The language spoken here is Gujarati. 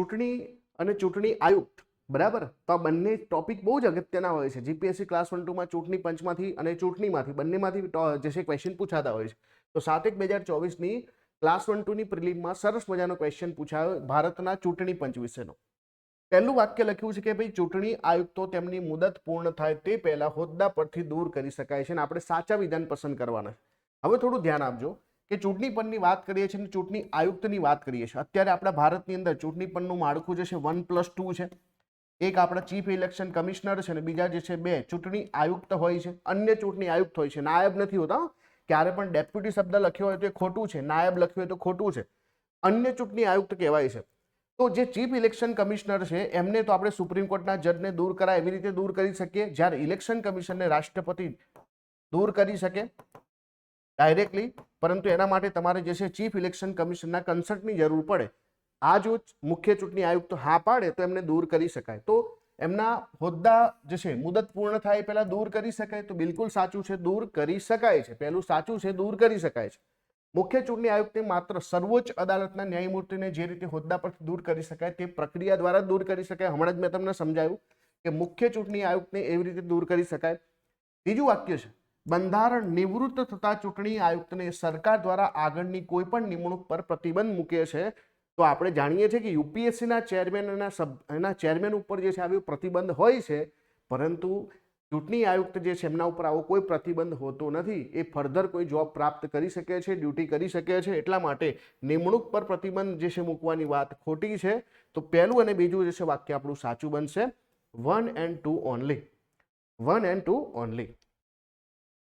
ચૂંટણી અને ચૂંટણી આયુક્ત, બરાબર, તો આ બંને ટોપિક બહુ જ અગત્યના હોય છે. જીપીએસસી ક્લાસ 1-2માં ચૂંટણી પંચમાંથી અને ચૂંટણીમાંથી બંનેમાંથી જે છે ક્વેશ્ચન પૂછાતા હોય છે. તો 7/1/2024ની ક્લાસ 1-2ની પ્રિલિમમાં સરસ મજાનો ક્વેશ્ચન પૂછાયો ભારતના ચૂંટણી પંચ વિશેનો. પહેલું વાક્ય લખ્યું છે કે ભાઈ ચૂંટણી આયુક્તો તેમની મુદત પૂર્ણ થાય તે પહેલા હોદ્દા પરથી દૂર કરી શકાય છે અને આપણે સાચા વિધાન પસંદ કરવાના છે. હવે થોડું ધ્યાન આપજો કે ચૂંટણી પંચની વાત કરીએ છીએ અને ચૂંટણી આયુક્તની વાત કરીએ છીએ. અત્યારે આપણા ભારતની અંદર ચૂંટણી પંચનું માળખું જે છે 1+2 છે. એક આપણા ચીફ ઇલેક્શન કમિશનર છે અને બીજા જે છે 2 ચૂંટણી આયુક્ત હોય છે. અન્ય ચૂંટણી આયુક્ત હોય છે, નાયબ નથી હોતા. ક્યારે પણ ડેપ્યુટી શબ્દ લખ્યો હોય તો એ ખોટું છે, નાયબ લખ્યું હોય તો ખોટું છે. અન્ય ચૂંટણી આયુક્ત કહેવાય છે. તો જે ચીફ ઇલેક્શન કમિશનર છે એમને તો આપણે સુપ્રીમ કોર્ટના જજને દૂર કરાય એવી રીતે દૂર કરી શકીએ, જ્યારે ઇલેક્શન કમિશનને રાષ્ટ્રપતિ દૂર કરી શકે ડાયરેક્ટલી, પરંતુ એના માટે તમારે જે છે ચીફ ઇલેક્શન કમિશનના કન્સલ્ટની જરૂર પડે. આ જો મુખ્ય ચૂંટણી આયુક્ત હા પાડે તો એમને દૂર કરી શકાય. તો એમના હોદ્દા જે છે મુદત પૂર્ણ થાય પહેલા દૂર કરી શકાય. તો બિલકુલ સાચું છે, દૂર કરી શકાય છે. પહેલું સાચું છે, દૂર કરી શકાય છે. મુખ્ય ચૂંટણી આયુક્તે માત્ર સર્વોચ્ચ અદાલતના ન્યાયમૂર્તિને જે રીતે હોદ્દા પરથી દૂર કરી શકાય તે પ્રક્રિયા દ્વારા દૂર કરી શકાય. હમણાં જ મેં તમને સમજાવ્યું કે મુખ્ય ચૂંટણી આયુક્તને એવી રીતે દૂર કરી શકાય. ત્રીજું વાક્ય છે બંધારણ નિવૃત્ત થતા ચૂંટણી આયુક્તને સરકાર દ્વારા આગળની કોઈ પણ નિમણૂક પર પ્રતિબંધ મૂકે છે. તો આપણે જાણીએ છીએ કે યુપીએસસીના ચેરમેન એના ચેરમેન ઉપર જે છે આવ્યો પ્રતિબંધ હોય છે, પરંતુ ચૂંટણી આયુક્ત જે છે એમના ઉપર આવો કોઈ પ્રતિબંધ હોતો નથી. એ ફર્ધર કોઈ જોબ પ્રાપ્ત કરી શકે છે, ડ્યુટી કરી શકે છે. એટલા માટે નિમણૂક પર પ્રતિબંધ જે છે મૂકવાની વાત ખોટી છે. તો પહેલું અને બીજું જે છે વાક્ય આપણું સાચું બનશે. 1 and 2 ઓનલી. 1 and 2 only.